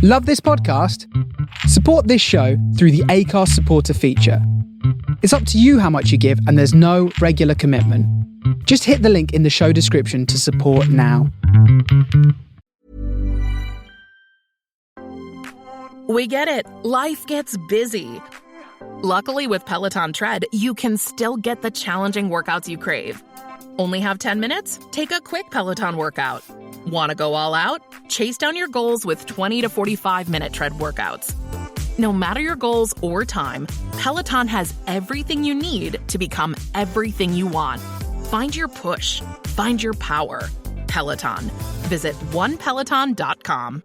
Love this podcast? Support this show through the Acast supporter feature. It's up to you how much you give, and there's no regular commitment. Just hit the link in the show description to support now. We get it. Life gets busy. Luckily, with Peloton Tread, you can still get the challenging workouts you crave. Only have 10 minutes? Take a quick Peloton workout. Want to go all out? Chase down your goals with 20 to 45-minute tread workouts. No matter your goals or time, Peloton has everything you need to become everything you want. Find your push. Find your power. Peloton. Visit onepeloton.com.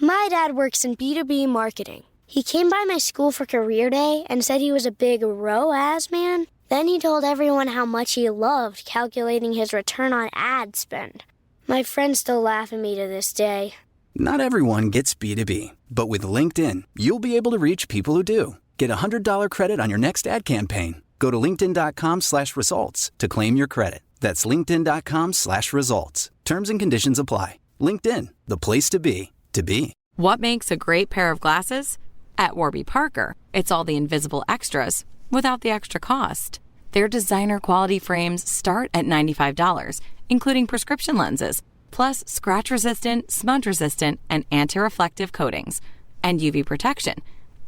My dad works in B2B marketing. He came by my school for career day and said he was a big ROAS man. Then he told everyone how much he loved calculating his return on ad spend. My friends still laugh at me to this day. Not everyone gets B2B, but with LinkedIn, you'll be able to reach people who do. Get $100 credit on your next ad campaign. Go to linkedin.com/results to claim your credit. That's linkedin.com/results. Terms and conditions apply. LinkedIn, the place to be, to be. What makes a great pair of glasses? At Warby Parker, it's all the invisible extras without the extra cost. Their designer quality frames start at $95, including prescription lenses, plus scratch-resistant, smudge-resistant, and anti-reflective coatings, and UV protection,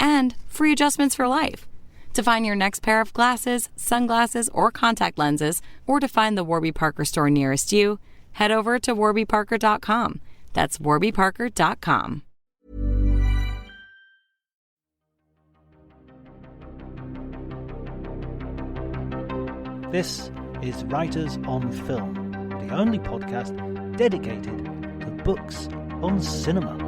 and free adjustments for life. To find your next pair of glasses, sunglasses, or contact lenses, or to find the Warby Parker store nearest you, head over to warbyparker.com. That's warbyparker.com. This is Writers on Film, the only podcast dedicated to books on cinema.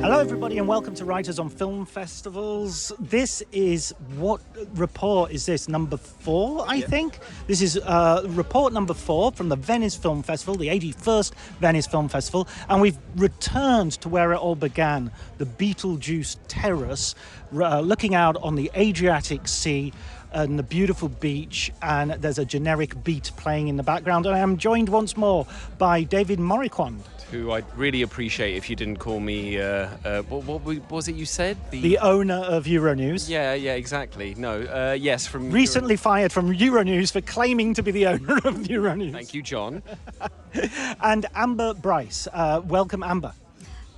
Hello everybody and welcome to Writers on Film Festivals. This is, what report is this, number 4, I think? This is report number 4 from the Venice Film Festival, the 81st Venice Film Festival, and we've returned to where it all began, the Beetlejuice Terrace, looking out on the Adriatic Sea and the beautiful beach, and there's a generic beat playing in the background, and I am joined once more by David Mouriquand, who I'd really appreciate if you didn't call me, what was it you said? The owner of EuroNews. Yeah, exactly. No, yes, from... Recently fired from EuroNews for claiming to be the owner of EuroNews. Thank you, John. And Amber Bryce. Welcome, Amber.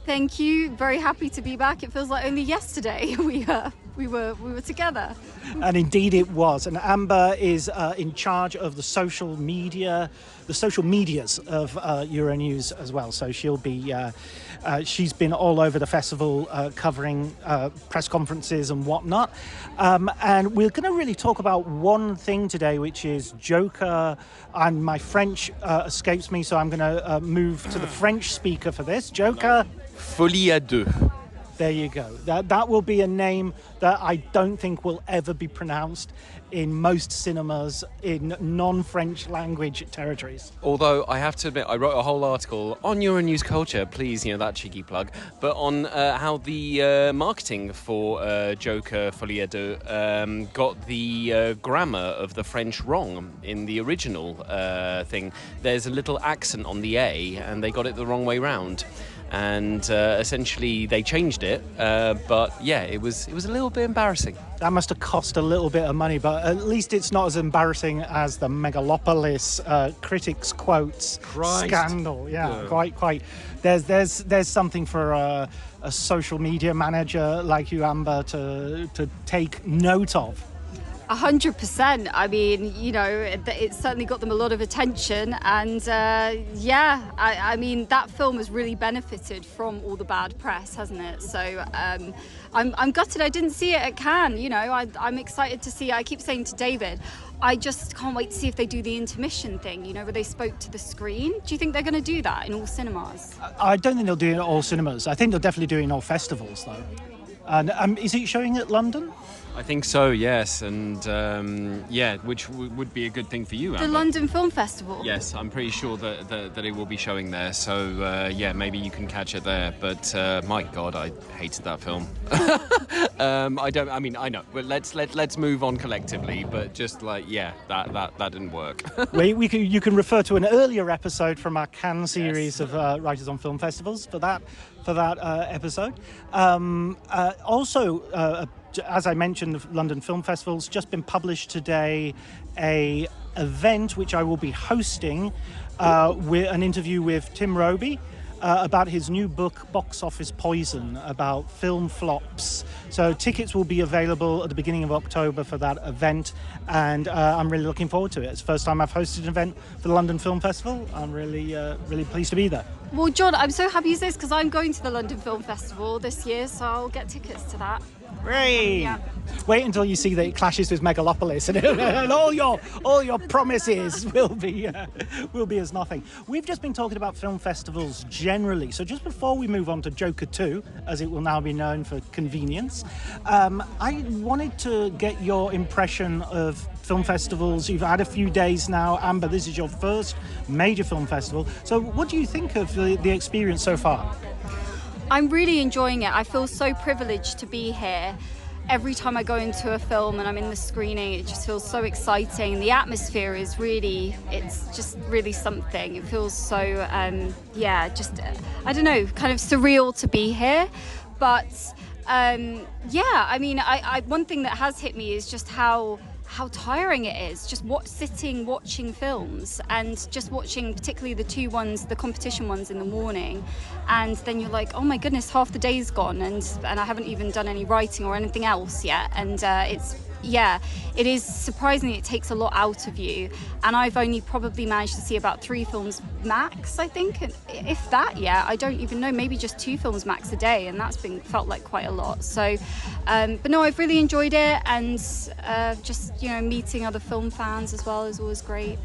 Thank you. Very happy to be back. It feels like only yesterday we were together. And indeed it was. And Amber is in charge of the social medias of EuroNews as well. So she'll be, she's been all over the festival covering press conferences and whatnot. And we're going to really talk about one thing today, which is Joker. And my French escapes me, so I'm going to move to the French speaker for this. Joker. Folie à deux. There you go. That will be a name that I don't think will ever be pronounced in most cinemas in non-French language territories. Although I have to admit, I wrote a whole article on EuroNews Culture, please, that cheeky plug, but on how the marketing for Joker Folie à deux got the grammar of the French wrong in the original thing. There's a little accent on the A, and they got it the wrong way round. And essentially they changed it, but yeah, it was a little bit embarrassing. That must have cost a little bit of money, but at least it's not as embarrassing as the Megalopolis critics quotes scandal. Yeah, quite. There's something for a social media manager like you, Amber, to take note of. 100%. I mean, it certainly got them a lot of attention, and I mean, that film has really benefited from all the bad press, hasn't it? So I'm gutted I didn't see it at Cannes. I'm excited to see. I keep saying to David, I just can't wait to see if they do the intermission thing, where they spoke to the screen. Do you think they're going to do that in all cinemas? I don't think they'll do it in all cinemas. I think they'll definitely do it in all festivals, though. And is it showing at London? I think so, yes, and which would be a good thing for you, Amber. The London Film Festival? Yes, I'm pretty sure that it will be showing there, so maybe you can catch it there, but my God, I hated that film. I know, but let's move on collectively, but just that didn't work. You can refer to an earlier episode from our Cannes series of Writers on Film Festivals for that episode. Also, as I mentioned, the London Film Festival's just been published today a event which I will be hosting with an interview with Tim Roby about his new book, Box Office Poison, about film flops. So tickets will be available at the beginning of October for that event, and I'm really looking forward to it. It's the first time I've hosted an event for the London Film Festival. I'm really pleased to be there. Well, John, I'm so happy you say this because I'm going to the London Film Festival this year, so I'll get tickets to that. Great! Yeah. Wait until you see that it clashes with Megalopolis, and all your promises will be as nothing. We've just been talking about film festivals generally, so just before we move on to Joker 2, as it will now be known for convenience, I wanted to get your impression of film festivals. You've had a few days now, Amber. This is your first major film festival. So, what do you think of the experience so far? I'm really enjoying it. I feel so privileged to be here. Every time I go into a film and I'm in the screening, it just feels so exciting. The atmosphere is it's just really something. It feels so, I don't know, kind of surreal to be here. But, one thing that has hit me is just how tiring it is just watching films, and just watching particularly the competition ones in the morning, and then you're like, oh my goodness, half the day's gone, and I haven't even done any writing or anything else yet, and it is surprisingly, it takes a lot out of you, and I've only probably managed to see about 3 films max, I think, if that. I don't even know, maybe just 2 films max a day, and that's felt like quite a lot. So but no, I've really enjoyed it, and meeting other film fans as well is always great.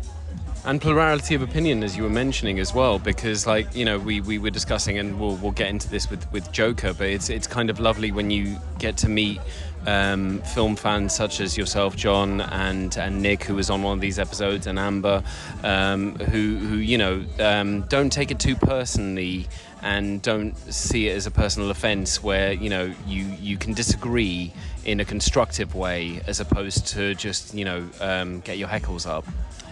And plurality of opinion, as you were mentioning as well, because we were discussing, and we'll get into this with Joker, but it's kind of lovely when you get to meet film fans such as yourself, John, and Nick, who was on one of these episodes, and Amber, who don't take it too personally and don't see it as a personal offence, where you can disagree in a constructive way as opposed to just get your heckles up.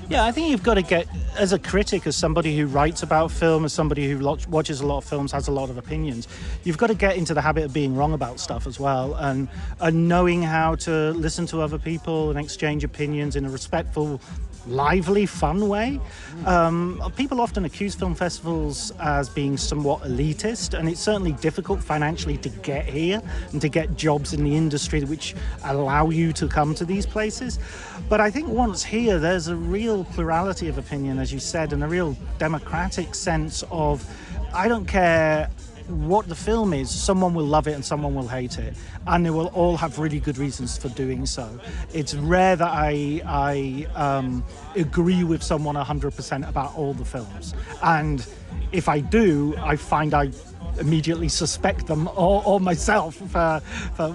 Yeah, I think you've got to get, as a critic, as somebody who writes about film, as somebody who watches a lot of films, has a lot of opinions, you've got to get into the habit of being wrong about stuff as well, and knowing how to listen to other people and exchange opinions in a respectful, lively, fun way. People often accuse film festivals as being somewhat elitist, and it's certainly difficult financially to get here and to get jobs in the industry which allow you to come to these places. But I think once here, there's a real plurality of opinion, as you said, and a real democratic sense of, I don't care what the film is, someone will love it and someone will hate it, and they will all have really good reasons for doing so. It's rare that I agree with someone 100% about all the films, and if I do, I find I immediately suspect them or myself for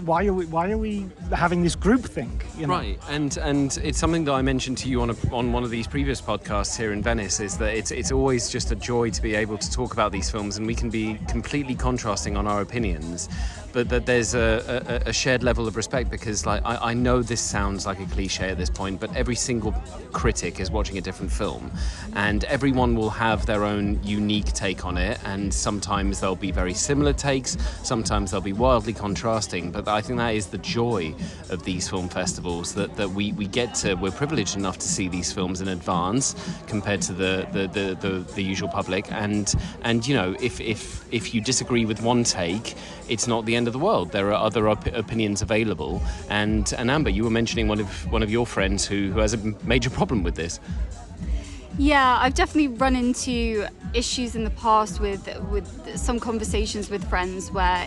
why are we having this groupthink, Right, and it's something that I mentioned to you on one of these previous podcasts here in Venice, is that it's always just a joy to be able to talk about these films, and we can be completely contrasting on our opinions, but that there's a shared level of respect, because I know this sounds like a cliche at this point, but every single critic is watching a different film, and everyone will have their own unique take on it, and sometimes there'll be very similar takes, sometimes they'll be wildly contrasting, but I think that is the joy of these film festivals, that we're privileged enough to see these films in advance compared to the usual public, and if you disagree with one take, it's not the end of the world. There are other opinions available, and Amber, you were mentioning one of your friends who has a major problem with this. Yeah, I've definitely run into issues in the past with some conversations with friends where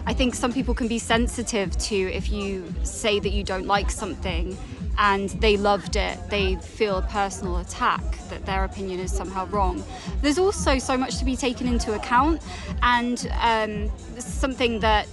I think some people can be sensitive to if you say that you don't like something, and they loved it. They feel a personal attack, that their opinion is somehow wrong. There's also so much to be taken into account, and this is something that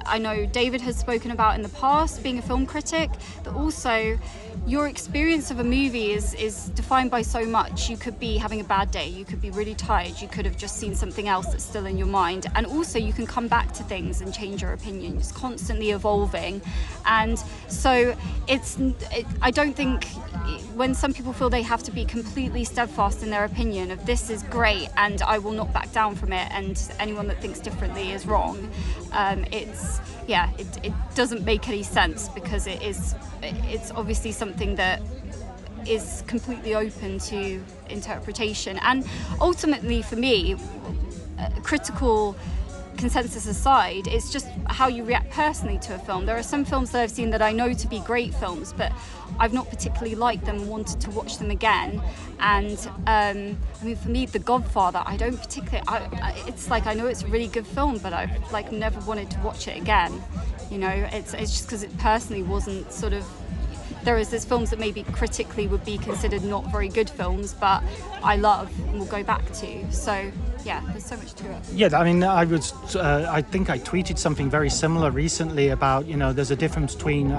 I know David has spoken about in the past, being a film critic, that also your experience of a movie is defined by so much. You could be having a bad day, you could be really tired, you could have just seen something else that's still in your mind, and also you can come back to things and change your opinion. It's constantly evolving, and so I don't think when some people feel they have to be completely steadfast in their opinion of this is great and I will not back down from it, and anyone that thinks differently is wrong, it doesn't make any sense, because it's obviously something that is completely open to interpretation. And ultimately for me, critical consensus aside, it's just how you react personally to a film. There are some films that I've seen that I know to be great films, but I've not particularly liked them and wanted to watch them again. And for me, The Godfather, I don't particularly, it's like I know it's a really good film, but I've like never wanted to watch it again. It's just because it personally wasn't sort of. There's films that maybe critically would be considered not very good films, but I love and will go back to. So yeah, there's so much to it. Yeah, I mean, I think I tweeted something very similar recently about, there's a difference between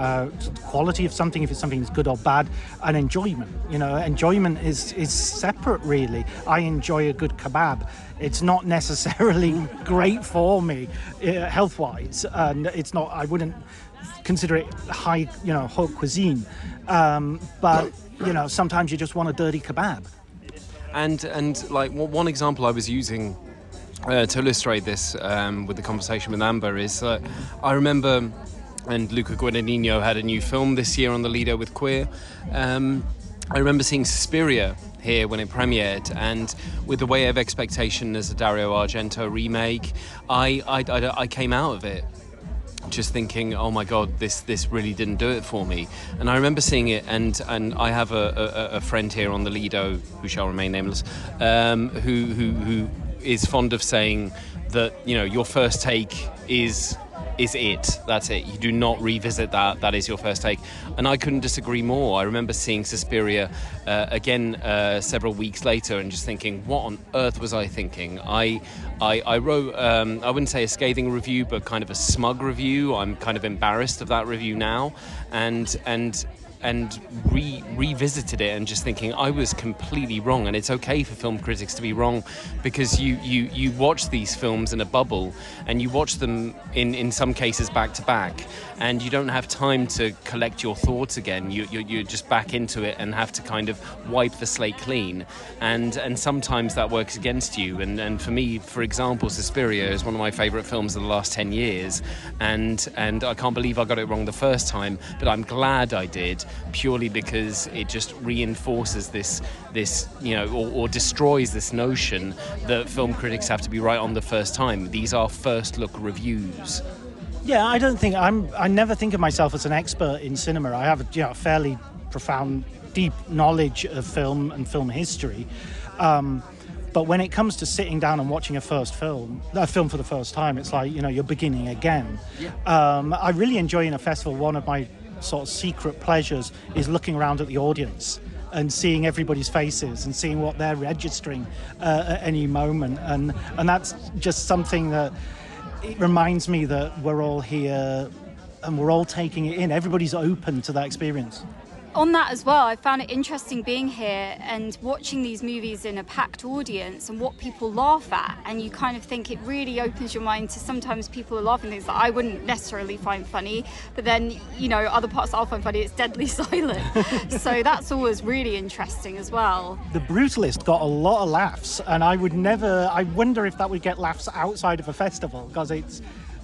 quality of something, if it's something that's good or bad, and enjoyment. Enjoyment is separate, really. I enjoy a good kebab. It's not necessarily great for me, health-wise, and it's not. I wouldn't consider it high, haute cuisine. But sometimes you just want a dirty kebab. And like one example I was using to illustrate this with the conversation with Amber is I remember, and Luca Guadagnino had a new film this year on the Lido with Queer. I remember seeing Suspiria here when it premiered, and with The Way of Expectation as a Dario Argento remake, I came out of it just thinking, oh my God, this really didn't do it for me. And I remember seeing it, and I have a friend here on the Lido, who shall remain nameless, who is fond of saying that, your first take is it. That's it. You do not revisit that. That is your first take. And I couldn't disagree more. I remember seeing Suspiria again several weeks later and just thinking, what on earth was I thinking? I wrote, I wouldn't say a scathing review, but kind of a smug review. I'm kind of embarrassed of that review now. And revisited it and just thinking I was completely wrong. And it's okay for film critics to be wrong, because you watch these films in a bubble, and you watch them in some cases back to back, and you don't have time to collect your thoughts again. You're just back into it and have to kind of wipe the slate clean, and sometimes that works against you. And for me, for example, Suspiria is one of my favourite films of the last 10 years, and I can't believe I got it wrong the first time, but I'm glad I did, purely because it just reinforces this or destroys this notion that film critics have to be right on the first time. These are first look reviews. Yeah, I never think of myself as an expert in cinema. I have a fairly profound, deep knowledge of film and film history. But when it comes to sitting down and watching a film for the first time, it's like, you're beginning again. Yeah. I really enjoy in a festival, one of my sort of secret pleasures is looking around at the audience and seeing everybody's faces and seeing what they're registering at any moment. And that's just something that it reminds me that we're all here and we're all taking it in. Everybody's open to that experience. On that as well, I found it interesting being here and watching these movies in a packed audience and what people laugh at, and you kind of think it really opens your mind to sometimes people are laughing things that I wouldn't necessarily find funny, but then, other parts that I'll find funny, it's deadly silent. So that's always really interesting as well. The Brutalist got a lot of laughs, and I wonder if that would get laughs outside of a festival, because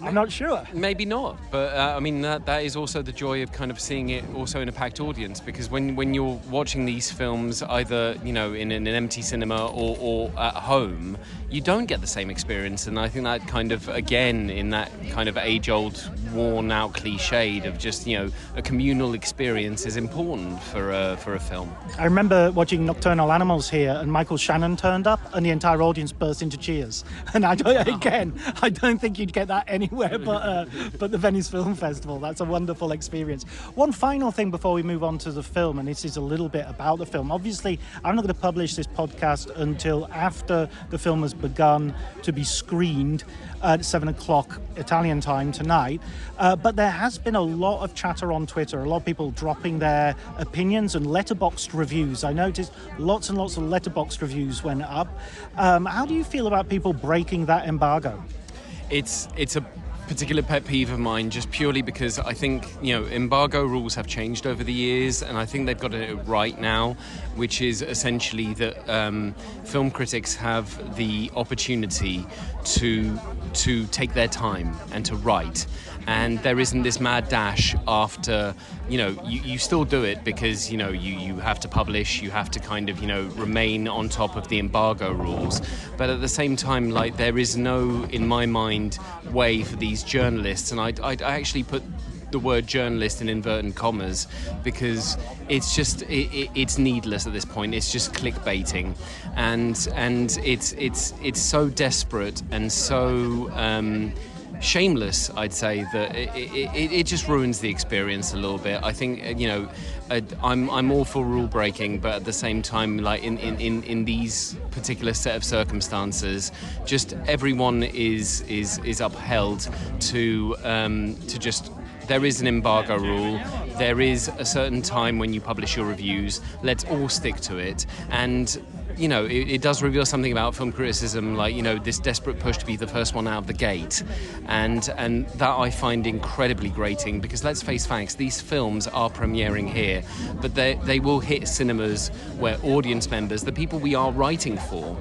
I'm not sure. Maybe not, but that is also the joy of kind of seeing it also in a packed audience, because when you're watching these films either in an empty cinema or at home, you don't get the same experience. And I think that kind of, again, in that kind of age-old, worn-out cliched of just a communal experience is important for a film. I remember watching Nocturnal Animals here, and Michael Shannon turned up, and the entire audience burst into cheers. And I don't think you'd get that anywhere anywhere but the Venice Film Festival. That's a wonderful experience. One final thing before we move on to the film, and this is a little bit about the film. Obviously, I'm not going to publish this podcast until after the film has begun to be screened at 7 o'clock Italian time tonight. But there has been a lot of chatter on Twitter, a lot of people dropping their opinions and letterboxed reviews. I noticed lots and lots of letterboxed reviews went up. How do you feel about people breaking that embargo? It's a particular pet peeve of mine, just purely because I think, embargo rules have changed over the years, and I think they've got it right now, which is essentially that film critics have the opportunity to take their time and to write. And there isn't this mad dash after, you still do it because, you have to publish, you have to kind of, remain on top of the embargo rules. But at the same time, there is no, in my mind, way for these journalists, and I actually put the word journalist in inverted commas because it's just it's needless at this point. It's just clickbaiting, and it's so desperate and so shameless, I'd say, that it just ruins the experience a little bit. I think I'm all for rule breaking, but at the same time, in these particular set of circumstances, just everyone is upheld to just. There is an embargo rule. There is a certain time when you publish your reviews. Let's all stick to it. And it does reveal something about film criticism, this desperate push to be the first one out of the gate, and that I find incredibly grating, because let's face facts, these films are premiering here, but they will hit cinemas where audience members, the people we are writing for,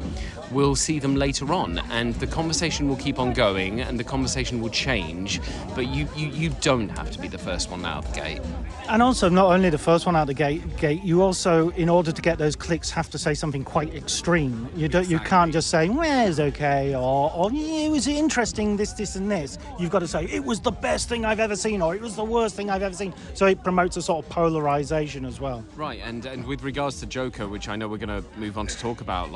will see them later on, and the conversation will keep on going and the conversation will change, but you don't have to be the first one out of the gate. And also, not only the first one out of the gate, you also, in order to get those clicks, have to say something quite extreme. You can't just say, well, it's okay, or yeah, it was interesting, this and this. You've got to say, it was the best thing I've ever seen, or it was the worst thing I've ever seen. So it promotes a sort of polarization as well. Right, and with regards to Joker, which I know we're going to move on to talk about,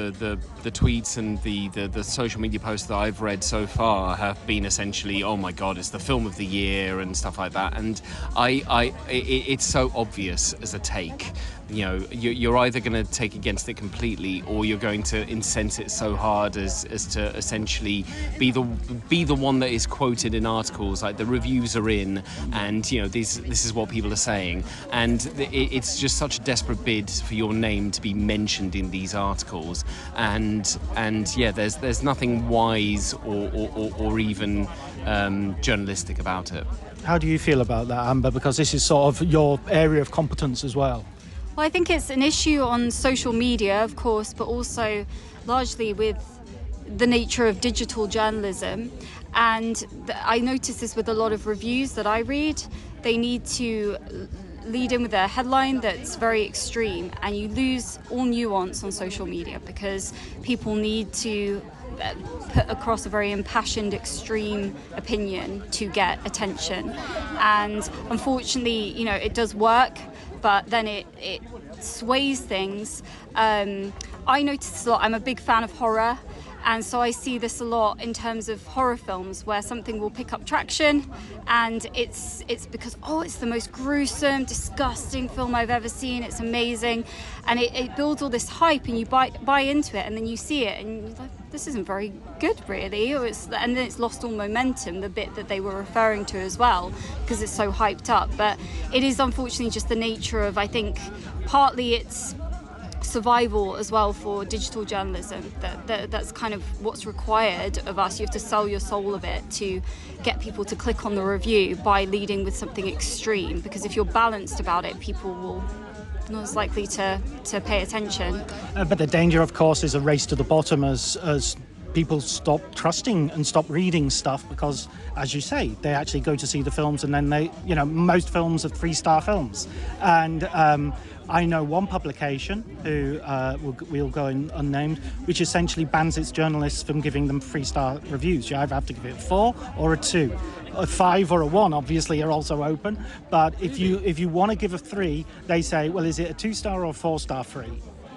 the tweets and the social media posts that I've read so far have been essentially, oh my God, it's the film of the year and stuff like that. And it's so obvious as a take. You're either going to take against it completely, or you're going to incense it so hard as to essentially be the one that is quoted in articles, like the reviews are in, and this is what people are saying, and it's just such a desperate bid for your name to be mentioned in these articles, and yeah, there's nothing wise or even journalistic about it. How do you feel about that, Amber? Because this is sort of your area of competence as well. Well, I think it's an issue on social media, of course, but also largely with the nature of digital journalism. And I notice this with a lot of reviews that I read. They need to lead in with a headline that's very extreme, and you lose all nuance on social media because people need to put across a very impassioned, extreme opinion to get attention. And unfortunately, it does work, but then it sways things. I notice this a lot. I'm a big fan of horror, and so I see this a lot in terms of horror films where something will pick up traction, and it's because, it's the most gruesome, disgusting film I've ever seen, it's amazing, and it builds all this hype, and you buy into it, and then you see it and you're like, this isn't very good really, and then it's lost all momentum, the bit that they were referring to as well, because it's so hyped up. But it is unfortunately just the nature of, I think, partly it's survival as well for digital journalism, that's kind of what's required of us. You have to sell your soul a bit to get people to click on the review by leading with something extreme, because if you're balanced about it, people will not as likely to pay attention. But the danger, of course, is a race to the bottom as people stop trusting and stop reading stuff, because, as you say, they actually go to see the films, and then most films are 3-star films. And I know one publication who will go unnamed, which essentially bans its journalists from giving them 3-star reviews. You either have to give it a 4 or a 2. A 5 or a 1 obviously are also open, but if you want to give a 3, they say, well, is it a 2-star or a 4-star 3?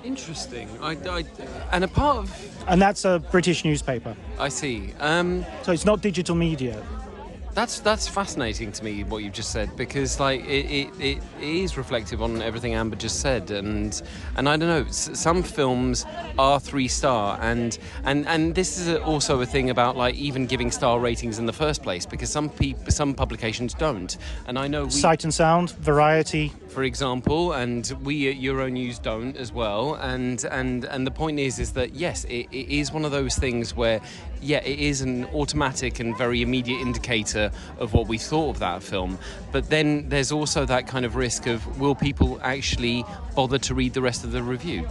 Interesting. And a part of... And that's a British newspaper. I see. So it's not digital media. That's fascinating to me what you've just said, because like it is reflective on everything Amber just said, and I don't know, some films are 3-star, and this is also a thing about like even giving star ratings in the first place, because some publications don't, and I know Sight and Sound, Variety, for example, and we at EuroNews don't as well, and the point is that yes, it is one of those things where it is an automatic and very immediate indicator of what we thought of that film, but then there's also that kind of risk of, will people actually bother to read the rest of the review?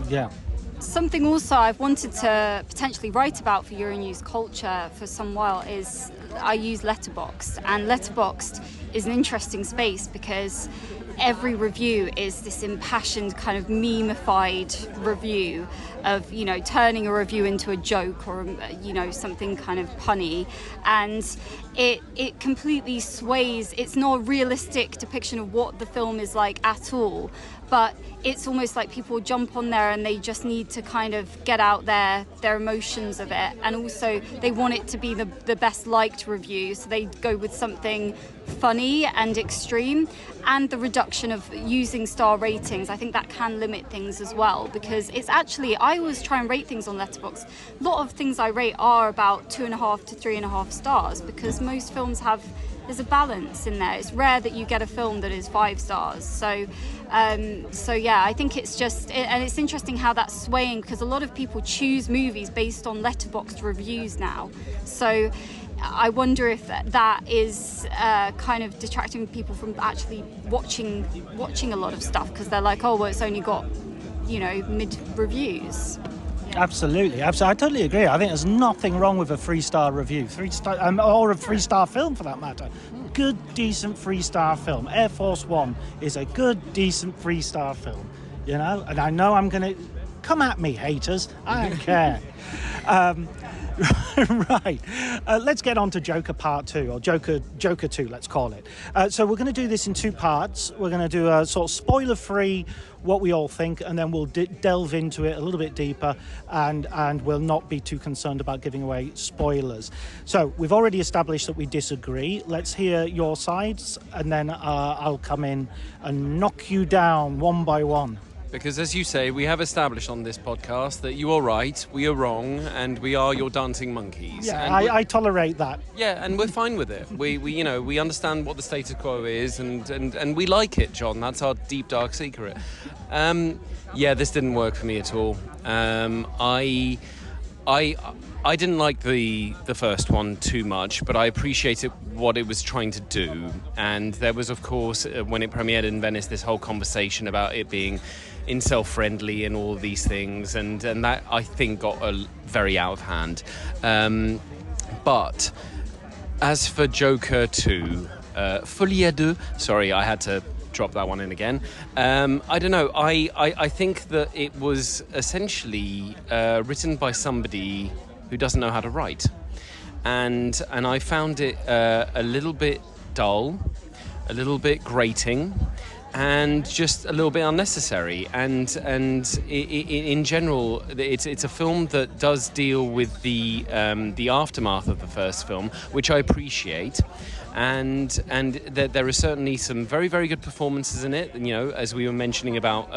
Yeah. Something also I've wanted to potentially write about for EuroNews Culture for some while is I use Letterboxd, and Letterboxd is an interesting space because every review is this impassioned kind of meme-ified review of, you know, turning a review into a joke or, you know, something kind of punny, and it completely sways. It's not a realistic depiction of what the film is like at all, but it's almost like people jump on there and they just need to kind of get out their emotions of it, and also they want it to be the best liked review, so they go with something funny and extreme. And the reduction of using star ratings, I think that can limit things as well, because it's actually, I always try and rate things on Letterboxd. A lot of things I rate are about 2.5 to 3.5 stars, because most films there's a balance in there. It's rare that you get a film that is 5 stars. So yeah, I think it's just, and it's interesting how that's swaying, because a lot of people choose movies based on Letterboxd reviews now. So I wonder if that is kind of detracting people from actually watching a lot of stuff, because they're like, oh, well, it's only got, you know, mid reviews. Absolutely. I totally agree. I think there's nothing wrong with a 3-star review, 3-star, or a 3-star film for that matter. Good, decent 3-star film. Air Force One is a good, decent 3-star film, you know. And I know I'm going to come at me, haters. I don't care. Right. Let's get on to Joker Part 2, or Joker 2, let's call it. So we're going to do this in 2 parts. We're going to do a sort of spoiler-free, what we all think, and then we'll delve into it a little bit deeper, and we'll not be too concerned about giving away spoilers. So we've already established that we disagree. Let's hear your sides, and then I'll come in and knock you down one by one. Because as you say, we have established on this podcast that you are right, we are wrong, and we are your dancing monkeys. Yeah, I tolerate that. Yeah, and we're fine with it. We understand what the status quo is, and we like it, John. That's our deep, dark secret. Yeah, this didn't work for me at all. I didn't like the first one too much, but I appreciated what it was trying to do. And there was, of course, when it premiered in Venice, this whole conversation about it being incel-friendly and all of these things, and that, I think, got very out of hand. But as for Joker 2, Folie Deux, sorry, I had to drop that one in again. I don't know. I think that it was essentially written by somebody who doesn't know how to write, and I found it a little bit dull, a little bit grating, and just a little bit unnecessary. And in general, it's a film that does deal with the aftermath of the first film, which I appreciate. And there are certainly some very, very good performances in it. You know, as we were mentioning about,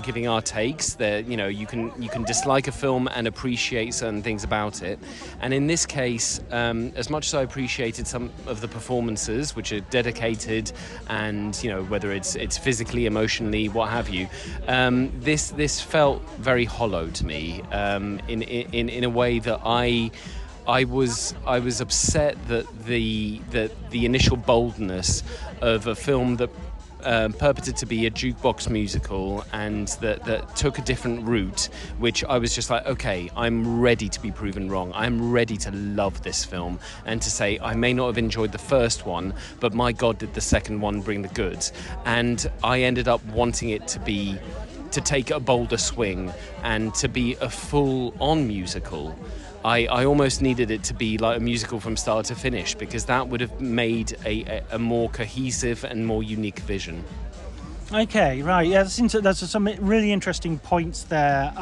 giving our takes. There, you know, you can dislike a film and appreciate certain things about it. And in this case, as much as I appreciated some of the performances, which are dedicated, and you know, whether it's physically, emotionally, what have you, this felt very hollow to me. In a way that I was upset that the initial boldness of a film that purported to be a jukebox musical and that took a different route, which I was just like, okay, I'm ready to be proven wrong. I'm ready to love this film and to say I may not have enjoyed the first one, but my God, did the second one bring the goods. And I ended up wanting it to take a bolder swing and to be a full-on musical. I almost needed it to be like a musical from start to finish, because that would have made a more cohesive and more unique vision. Okay, right. Yeah, there's some really interesting points there.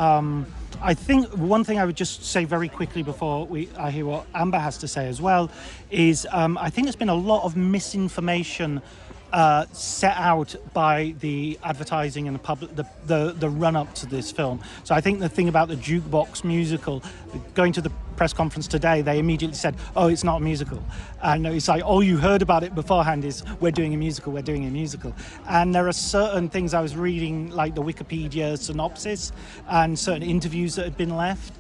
I think one thing I would just say very quickly before I hear what Amber has to say as well is I think there's been a lot of misinformation set out by the advertising and the public, the run up to this film. So I think the thing about the jukebox musical, going to the press conference today, they immediately said, "Oh, it's not a musical," and it's like all you heard about it beforehand is we're doing a musical. And there are certain things I was reading, like the Wikipedia synopsis and certain interviews that had been left.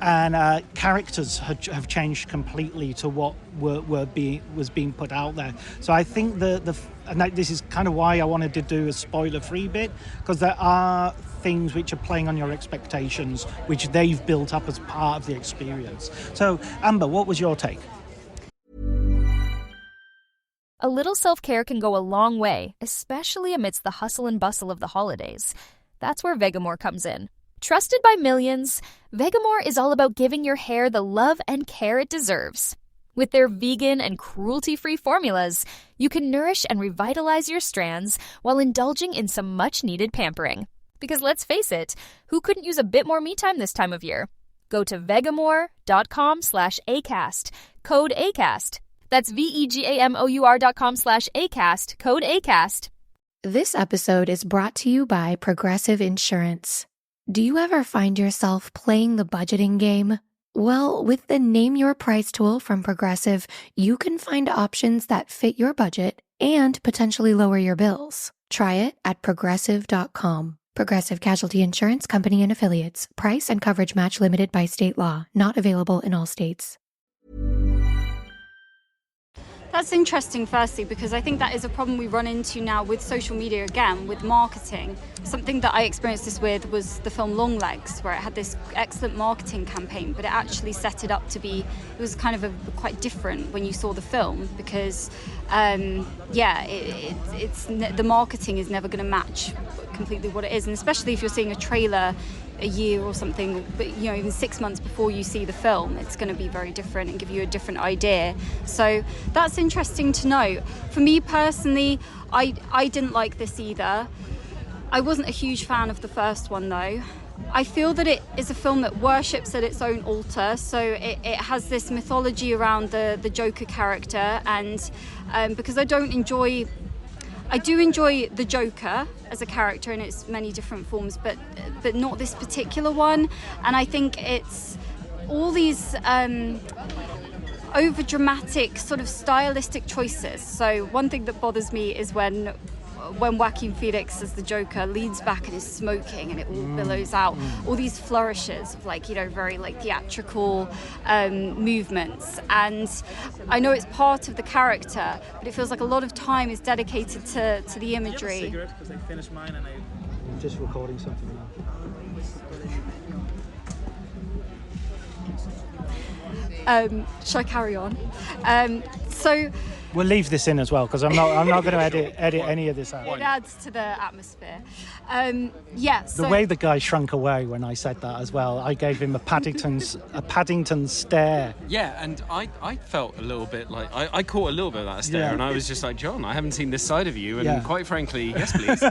And characters have changed completely to what was being put out there. So I think this is kind of why I wanted to do a spoiler-free bit, because there are things which are playing on your expectations, which they've built up as part of the experience. So, Amber, what was your take? A little self-care can go a long way, especially amidst the hustle and bustle of the holidays. That's where Vegamore comes in. Trusted by millions, Vegamore is all about giving your hair the love and care it deserves. With their vegan and cruelty-free formulas, you can nourish and revitalize your strands while indulging in some much-needed pampering. Because let's face it, who couldn't use a bit more me time this time of year? Go to vegamore.com/ACAST, code ACAST. That's vegamor.com/ACAST, code ACAST. This episode is brought to you by Progressive Insurance. Do you ever find yourself playing the budgeting game? Well, with the Name Your Price tool from Progressive, you can find options that fit your budget and potentially lower your bills. Try it at Progressive.com. Progressive Casualty Insurance Company and Affiliates. Price and coverage match limited by state law. Not available in all states. That's interesting, firstly, because I think that is a problem we run into now with social media again, with marketing. Something that I experienced this with was the film Longlegs, where it had this excellent marketing campaign, but it actually set it up to be, it was kind of quite different when you saw the film, because, the marketing is never going to match completely what it is, and especially if you're seeing a trailer a year or something, but even 6 months before you see the film, it's going to be very different and give you a different idea. So that's interesting to know. For me personally, I didn't like this either. I wasn't a huge fan of the first one though. I feel that it is a film that worships at its own altar, so it has this mythology around the Joker character, and because I do enjoy the Joker as a character in its many different forms, but not this particular one. And I think it's all these over-dramatic sort of stylistic choices. So one thing that bothers me is when Joaquin Phoenix as the Joker leans back and is smoking and it all billows out, all these flourishes of very theatrical movements. And I know it's part of the character, but it feels like a lot of time is dedicated to the imagery. Cigarette, because they finished mine and I'm just recording something now. Shall I carry on? So we'll leave this in as well, because I'm not going to edit any of this out. It adds to the atmosphere. The way the guy shrunk away when I said that as well, I gave him a Paddington stare. Yeah, and I felt a little bit like I caught a little bit of that stare, and I was just like, John, I haven't seen this side of you, and quite frankly, yes, please.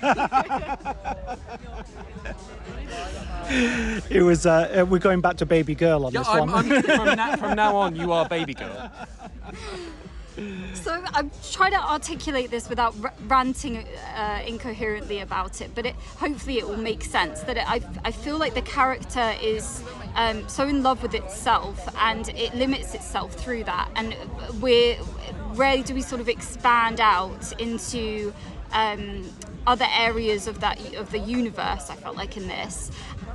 It was. We're going back to Baby Girl on this one. From now on, you are Baby Girl. So I'm trying to articulate this without ranting incoherently about it, but hopefully it will make sense. That I feel like the character is so in love with itself, and it limits itself through that. And rarely do we sort of expand out into other areas of the universe. I felt like in this.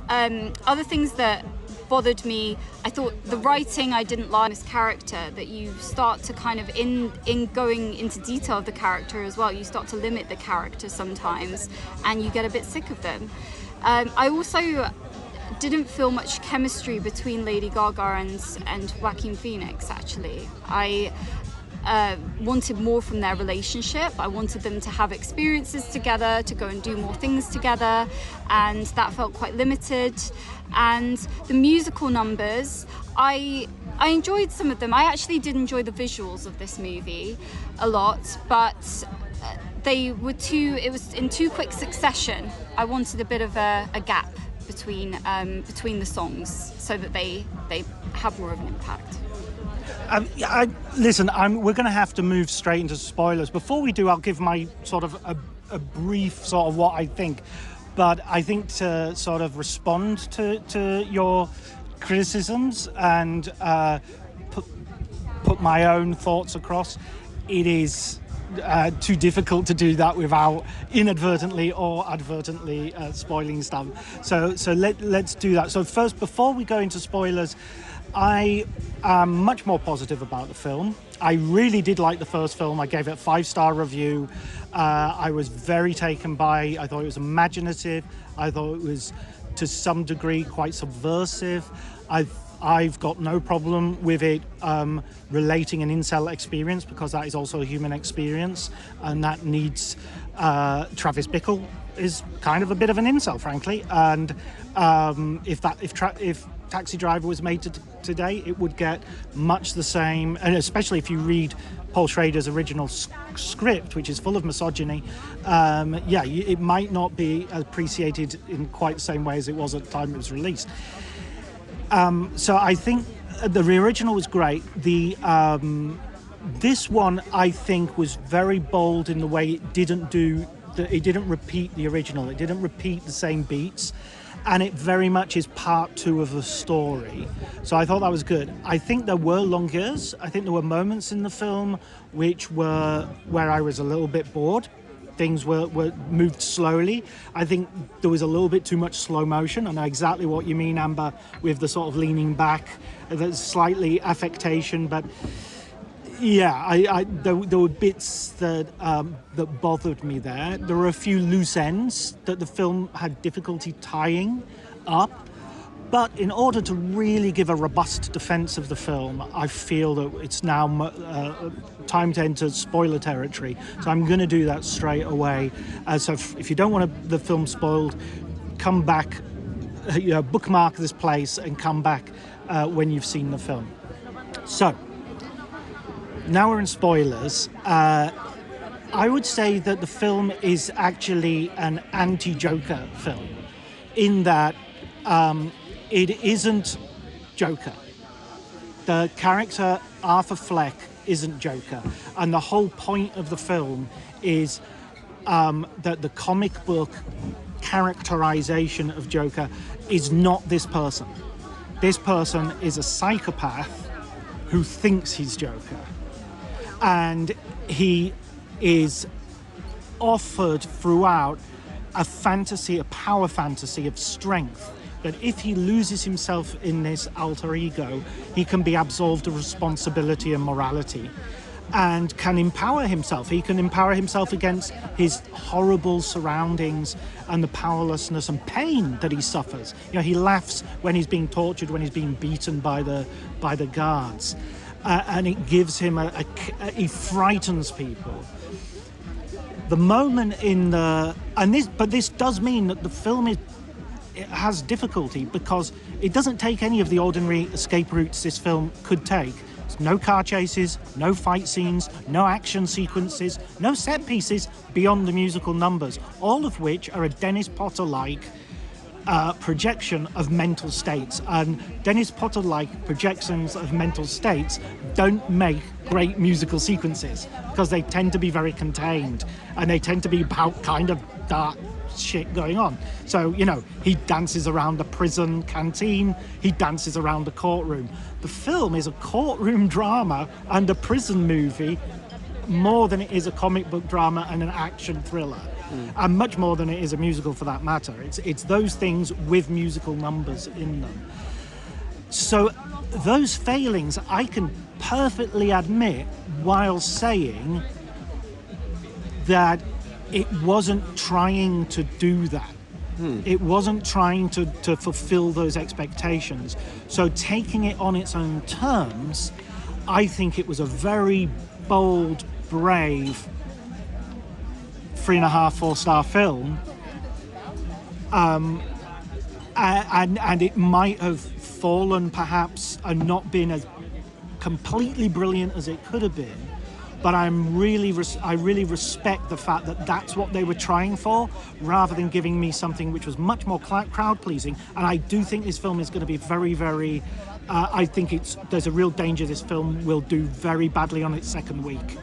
Other things that bothered me, I thought the writing I didn't like this character, that you start to kind of in going into detail of the character as well, you start to limit the character sometimes and you get a bit sick of them. I also didn't feel much chemistry between Lady Gaga and Joaquin Phoenix, actually. I wanted more from their relationship. I wanted them to have experiences together, to go and do more things together, and that felt quite limited. And the musical numbers, I enjoyed some of them. I actually did enjoy the visuals of this movie a lot, but they were it was in too quick succession. I wanted a bit of a gap between the songs so that they have more of an impact. Listen, we're going to have to move straight into spoilers. Before we do, I'll give my sort of a brief sort of what I think. But I think to sort of respond to your criticisms and put my own thoughts across, it is too difficult to do that without inadvertently or advertently spoiling stuff. So let's do that. So first, before we go into spoilers, I am much more positive about the film. I really did like the first film. I gave it a 5-star review. I was very taken by. I thought it was imaginative. I thought it was, to some degree, quite subversive. I've got no problem with it relating an incel experience, because that is also a human experience, and that needs. Travis Bickle is kind of a bit of an incel, frankly, and if Taxi Driver was made today, it would get much the same, and especially if you read Paul Schrader's original script, which is full of misogyny, it might not be appreciated in quite the same way as it was at the time it was released. So I think the original was great. This one, I think, was very bold in the way it didn't repeat the original. It didn't repeat the same beats. And it very much is part 2 of the story. So I thought that was good. I think there were longueurs. I think there were moments in the film where I was a little bit bored. Things were moved slowly. I think there was a little bit too much slow motion. I know exactly what you mean, Amber, with the sort of leaning back. There's slightly affectation, but yeah, there were bits that bothered me there. There were a few loose ends that the film had difficulty tying up. But in order to really give a robust defense of the film, I feel that it's now time to enter spoiler territory. So I'm going to do that straight away. So if you don't want the film spoiled, come back, bookmark this place and come back when you've seen the film. So now we're in spoilers. I would say that the film is actually an anti-Joker film, in that it isn't Joker. The character Arthur Fleck isn't Joker, and the whole point of the film is that the comic book characterization of Joker is not this person. This person is a psychopath who thinks he's Joker. And he is offered throughout a power fantasy of strength, that if he loses himself in this alter ego, he can be absolved of responsibility and morality and can empower himself. He can empower himself against his horrible surroundings and the powerlessness and pain that he suffers. He laughs when he's being tortured, when he's being beaten by the guards. And it gives him he frightens people. The moment but this does mean that the film it has difficulty, because it doesn't take any of the ordinary escape routes this film could take. There's no car chases, no fight scenes, no action sequences, no set pieces beyond the musical numbers, all of which are a Dennis Potter-like projection of mental states. And Dennis Potter-like projections of mental states don't make great musical sequences, because they tend to be very contained and they tend to be about kind of dark shit going on. So, he dances around a prison canteen, he dances around a courtroom. The film is a courtroom drama and a prison movie more than it is a comic book drama and an action thriller. And much more than it is a musical, for that matter. It's those things with musical numbers in them. So those failings I can perfectly admit, while saying that it wasn't trying to do that. It wasn't trying to fulfill those expectations. So taking it on its own terms, I think it was a very bold, brave 3.5, 4-star film, and it might have fallen perhaps and not been as completely brilliant as it could have been, but I really respect the fact that that's what they were trying for, rather than giving me something which was much more crowd-pleasing. And I do think this film is going to be very, very... I think there's a real danger this film will do very badly on its second week.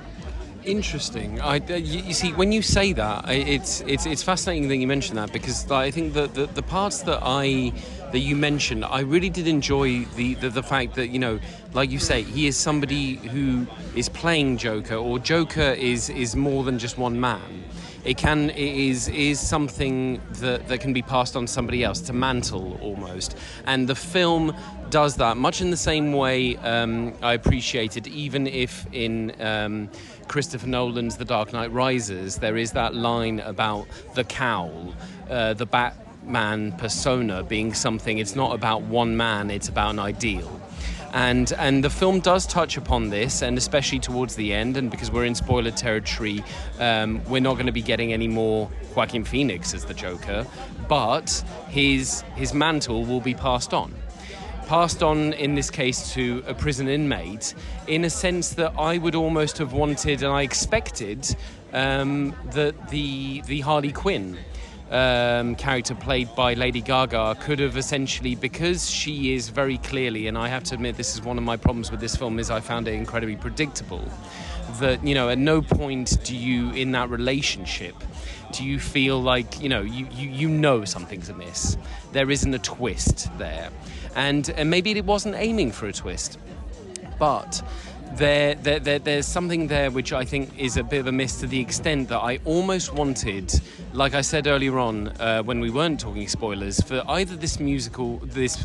Interesting. You see, when you say that, it's fascinating that you mention that, because I think that the parts that you mentioned, I really did enjoy the fact that, you know, like you say, he is somebody who is playing Joker, or Joker is more than just one man. It is something that can be passed on to somebody else. It's a mantle almost, and the film does that much in the same way. I appreciate it, even if in Christopher Nolan's The Dark Knight Rises there is that line about the cowl, the Batman persona being something. It's not about one man; it's about an ideal. And the film does touch upon this, and especially towards the end, and because we're in spoiler territory, we're not going to be getting any more Joaquin Phoenix as the Joker, but his mantle will be passed on in this case to a prison inmate, in a sense that I would almost have wanted, and I expected, that the Harley Quinn character played by Lady Gaga could have essentially, because she is very clearly, and I have to admit this is one of my problems with this film, is I found it incredibly predictable, that, you know, at no point do you, in that relationship, do you feel like, you know something's amiss. There isn't a twist there, and maybe it wasn't aiming for a twist, but there's something there which I think is a bit of a miss, to the extent that I almost wanted, like I said earlier on when we weren't talking spoilers, for either this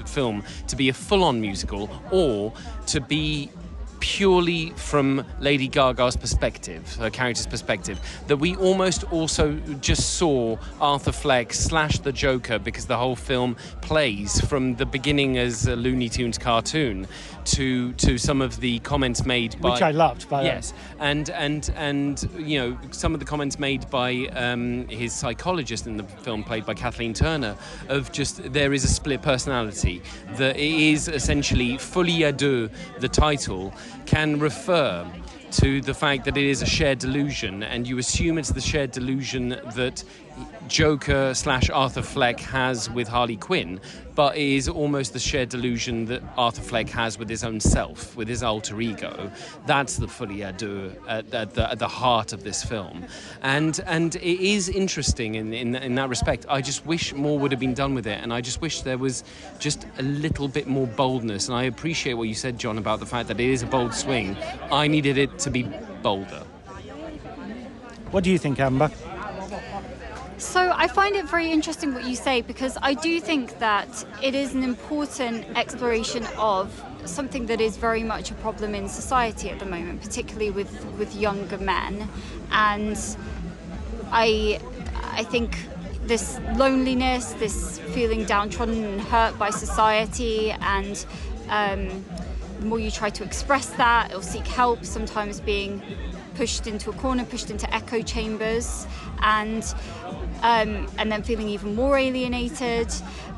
film to be a full-on musical, or to be purely from Lady Gaga's perspective, her character's perspective, that we almost also just saw Arthur Fleck / the Joker, because the whole film plays from the beginning as a Looney Tunes cartoon to some of the comments made by... Which I loved, by yes, and you know, some of the comments made by his psychologist in the film, played by Kathleen Turner, of just there is a split personality, that it is essentially Folie à Deux, the title, can refer to the fact that it is a shared delusion, and you assume it's the shared delusion that Joker / Arthur Fleck has with Harley Quinn, but it is almost the shared delusion that Arthur Fleck has with his own self, with his alter ego. That's the Folie à Deux at the heart of this film, and it is interesting in that respect. I just wish more would have been done with it, and I just wish there was just a little bit more boldness. And I appreciate what you said, John, about the fact that it is a bold swing. I needed it to be bolder. What do you think, Amber? So I find it very interesting what you say, because I do think that it is an important exploration of something that is very much a problem in society at the moment, particularly with younger men. And I think this loneliness, this feeling downtrodden and hurt by society, and the more you try to express that or seek help, sometimes being pushed into a corner, pushed into echo chambers, and then feeling even more alienated.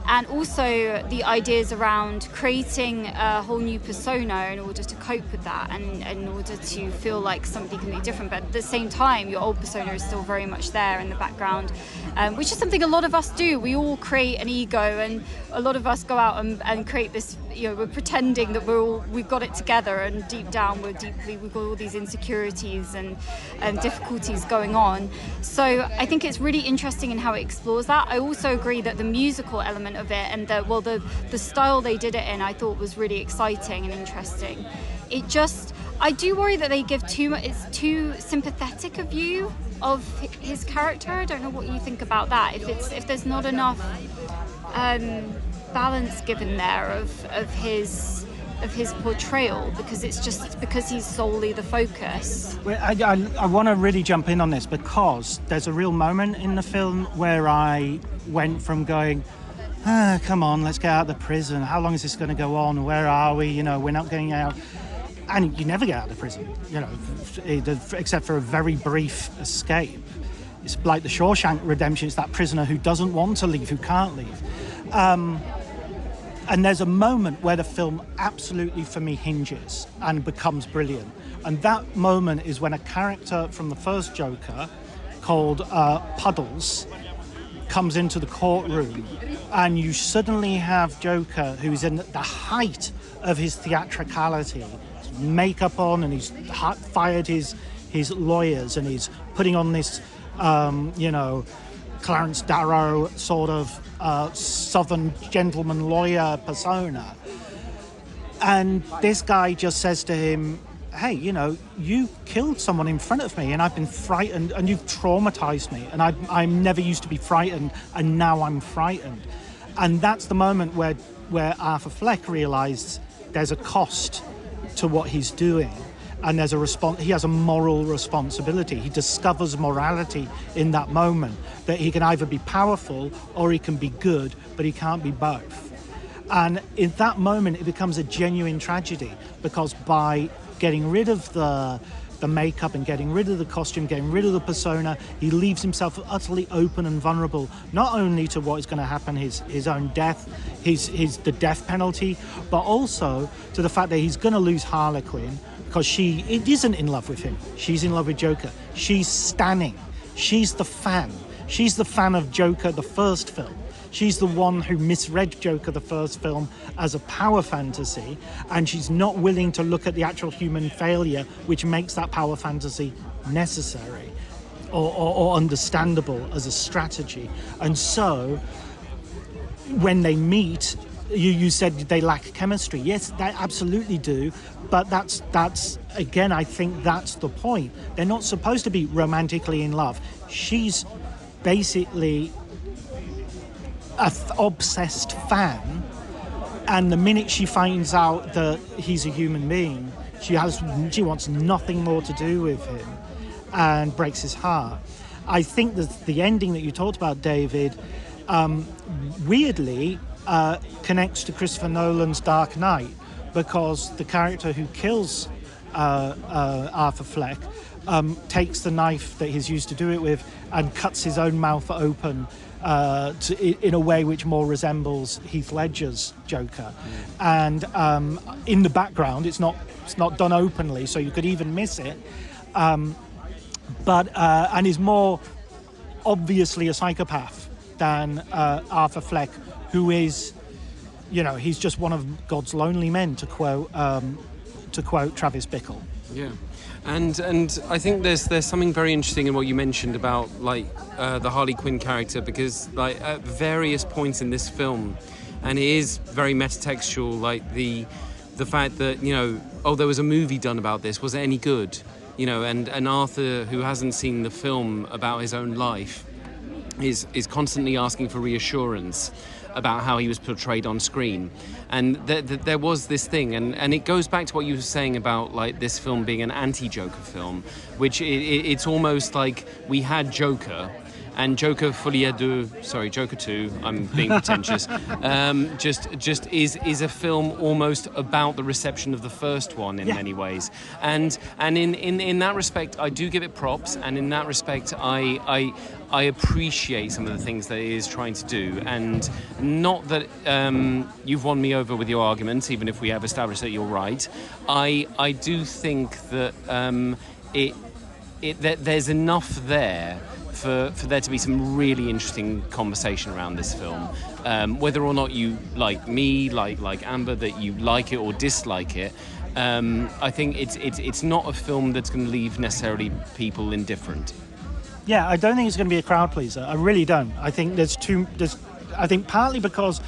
And also the ideas around creating a whole new persona in order to cope with that, and in order to feel like somebody can be different, but at the same time your old persona is still very much there in the background, which is something a lot of us do. We all create an ego, and a lot of us go out and create this, we're pretending that we've got it together, and deep down we've got all these insecurities and difficulties going on. So I think it's really interesting in how it explores that. I also agree that the musical element of it, and the style they did it in, I thought was really exciting and interesting. I do worry that they give it's too sympathetic a view of his character. I don't know what you think about that. If there's not enough balance given there of his portrayal, because he's solely the focus. I want to really jump in on this, because there's a real moment in the film where I went from going, come on, let's get out of the prison. How long is this going to go on? Where are we? We're not getting out. And you never get out of the prison, except for a very brief escape. It's like the Shawshank Redemption. It's that prisoner who doesn't want to leave, who can't leave. And there's a moment where the film absolutely, for me, hinges and becomes brilliant, And that moment is when a character from the first Joker called Puddles comes into the courtroom, and you suddenly have Joker, who's in the height of his theatricality, makeup on, and he's fired his lawyers, and he's putting on this, Clarence Darrow sort of Southern gentleman lawyer persona. And this guy just says to him, hey, you killed someone in front of me, and I've been frightened, and you've traumatized me, and I'm never used to be frightened, and now I'm frightened. And that's the moment where Arthur Fleck realized there's a cost to what he's doing, and there's he has a moral responsibility. He discovers morality in that moment, that he can either be powerful or he can be good, but he can't be both. And in that moment, it becomes a genuine tragedy, because by getting rid of the makeup and getting rid of the costume, getting rid of the persona, he leaves himself utterly open and vulnerable, not only to what is going to happen, his own death, the death penalty, but also to the fact that he's going to lose Harlequin, because she isn't in love with him. She's in love with Joker. She's stanning. She's the fan. She's the fan of Joker, the first film. She's the one who misread Joker, the first film, as a power fantasy, and she's not willing to look at the actual human failure, which makes that power fantasy necessary or understandable as a strategy. And so, when they meet, you said they lack chemistry. Yes, they absolutely do, but that's again, I think that's the point. They're not supposed to be romantically in love. She's basically an obsessed fan, and the minute she finds out that he's a human being, she wants nothing more to do with him, and breaks his heart. I think that the ending that you talked about, David, weirdly connects to Christopher Nolan's Dark Knight, because the character who kills Arthur Fleck takes the knife that he's used to do it with and cuts his own mouth open in a way which more resembles Heath Ledger's Joker. And in the background, it's not done openly, so you could even miss it. But is more obviously a psychopath than Arthur Fleck, who is, he's just one of God's lonely men, to quote Travis Bickle. Yeah. And I think there's something very interesting in what you mentioned about the Harley Quinn character, because at various points in this film, and it is very metatextual, the fact that there was a movie done about this, was it any good? And Arthur, who hasn't seen the film about his own life, is constantly asking for reassurance about how he was portrayed on screen. And there was this thing, and it goes back to what you were saying about this film being an anti-Joker film, which it's almost like we had Joker, and Joker Folie Joker 2, I'm being pretentious, just is a film almost about the reception of the first one in many ways. And in that respect, I do give it props, and in that respect, I appreciate some of the things that it is trying to do, and not that you've won me over with your arguments, even if we have established that you're right. I do think that that there's enough there for there to be some really interesting conversation around this film. Whether or not you like me, like Amber, that you like it or dislike it, I think it's not a film that's going to leave necessarily people indifferent. Yeah, I don't think it's going to be a crowd pleaser. I really don't. I think I think partly because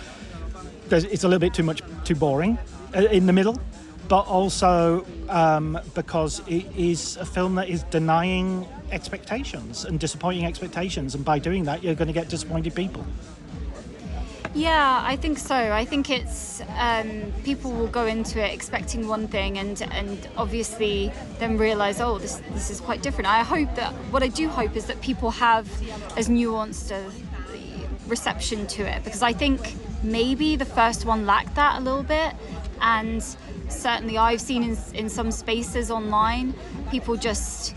it's a little bit too boring in the middle, but also because it is a film that is denying expectations and disappointing expectations, and by doing that, you're going to get disappointed people. Yeah, I think so. I think it's people will go into it expecting one thing and obviously then realise, this is quite different. What I do hope is that people have as nuanced a reception to it, because I think maybe the first one lacked that a little bit, and certainly I've seen in some spaces online people just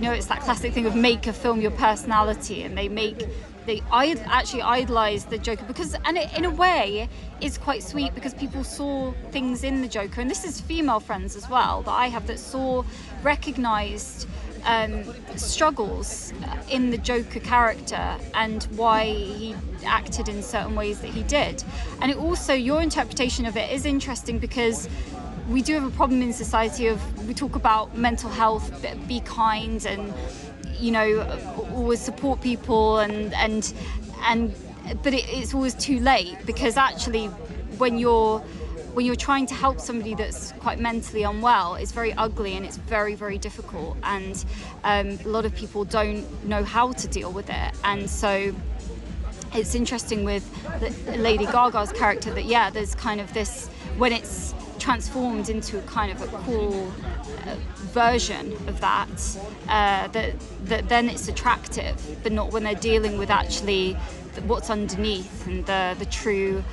it's that classic thing of make a film your personality, and I actually idolize the Joker because, and it, in a way, is quite sweet because people saw things in the Joker, and this is female friends as well that I have that recognized struggles in the Joker character and why he acted in certain ways that he did. And it also, your interpretation of it is interesting because we do have a problem in society of, we talk about mental health, be kind and, always support people but it's always too late, because actually when you're trying to help somebody that's quite mentally unwell, it's very ugly and it's very, very difficult, and a lot of people don't know how to deal with it. And so it's interesting with Lady Gaga's character that, there's kind of this, when it's transformed into kind of a cool version of that then it's attractive, but not when they're dealing with actually what's underneath and the true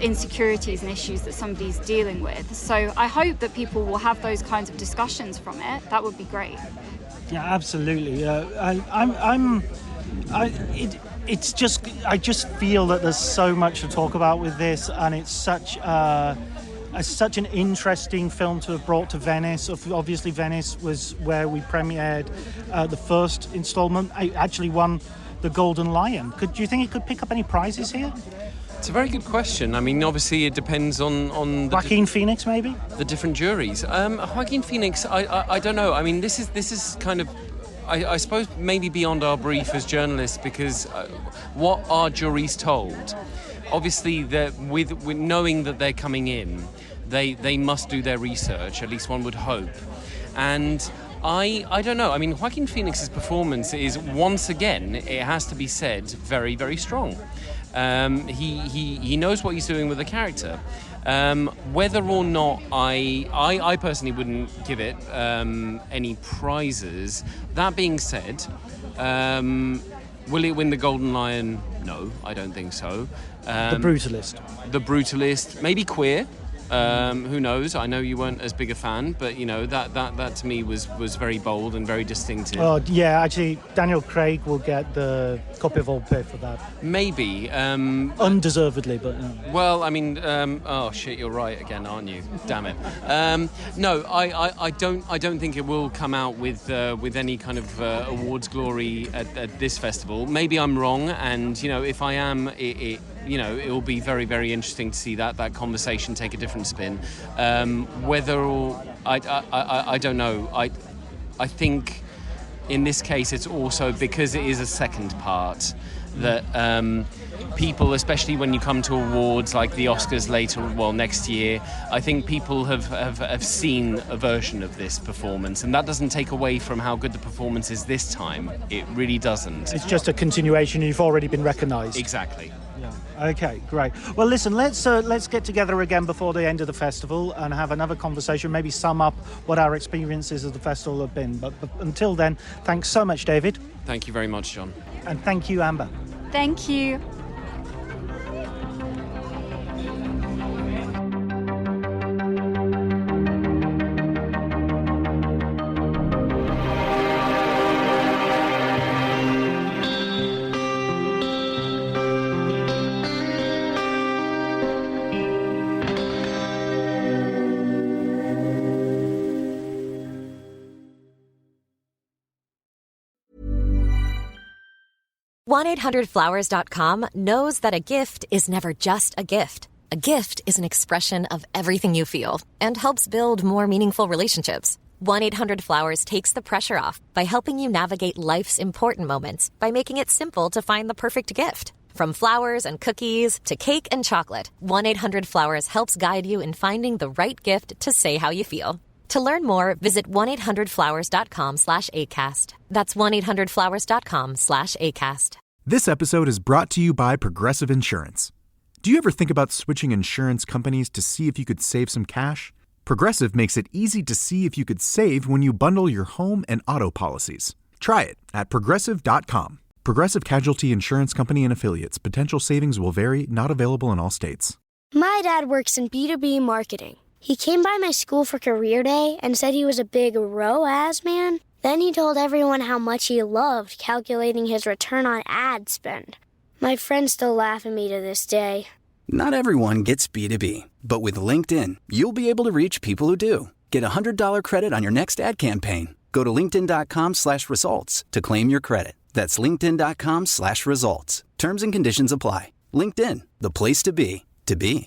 insecurities and issues that somebody's dealing with. So I hope that people will have those kinds of discussions from it. That would be great. Yeah, absolutely. I just feel that there's so much to talk about with this, and it's such an interesting film to have brought to Venice. Obviously, Venice was where we premiered the first installment. I actually won the Golden Lion. Do you think it could pick up any prizes here? It's a very good question. I mean, obviously, it depends on the Joaquin Phoenix, maybe? The different juries. Joaquin Phoenix, I don't know. I mean, this is kind of, I suppose, maybe beyond our brief as journalists, because what are juries told? Obviously, with knowing that they're coming in, they must do their research, at least one would hope. And I don't know. I mean, Joaquin Phoenix's performance is, once again, it has to be said, very, very strong. He knows what he's doing with the character. Whether or not I personally wouldn't give it any prizes. That being said, will it win the Golden Lion? No, I don't think so. The Brutalist. The Brutalist. Maybe Queer. Who knows? I know you weren't as big a fan, but that to me was very bold and very distinctive. Oh yeah, actually, Daniel Craig will get the copy of Old Pay for that. Maybe undeservedly, but well, I mean, oh shit, you're right again, aren't you? Damn it. No, I don't think it will come out with any kind of awards glory at this festival. Maybe I'm wrong, and if I am, it will be very, very interesting to see that conversation take a different spin. Whether or I don't know. I think in this case it's also because it is a second part that people, especially when you come to awards like the Oscars next year, I think people have seen a version of this performance, and that doesn't take away from how good the performance is this time. It really doesn't. It's just a continuation. You've already been recognised. Exactly. Okay, great. Well, listen, let's get together again before the end of the festival and have another conversation, maybe sum up what our experiences of the festival have been. But until then, thanks so much, David. Thank you very much, John. And thank you, Amber. Thank you. $1-800-Flowers.com knows that a gift is never just a gift. A gift is an expression of everything you feel and helps build more meaningful relationships. 1-800-Flowers takes the pressure off by helping you navigate life's important moments by making it simple to find the perfect gift. From flowers and cookies to cake and chocolate, 1-800-Flowers helps guide you in finding the right gift to say how you feel. To learn more, visit 1-800-Flowers.com/ACAST. That's 1-800-Flowers.com/ACAST. This episode is brought to you by Progressive Insurance. Do you ever think about switching insurance companies to see if you could save some cash? Progressive makes it easy to see if you could save when you bundle your home and auto policies. Try it at Progressive.com. Progressive Casualty Insurance Company and Affiliates. Potential savings will vary, not available in all states. My dad works in B2B marketing. He came by my school for career day and said he was a big ROAS man. Then he told everyone how much he loved calculating his return on ad spend. My friends still laugh at me to this day. Not everyone gets B2B, but with LinkedIn, you'll be able to reach people who do. Get a $100 credit on your next ad campaign. Go to linkedin.com/results to claim your credit. That's linkedin.com/results. Terms and conditions apply. LinkedIn, the place to be, to be.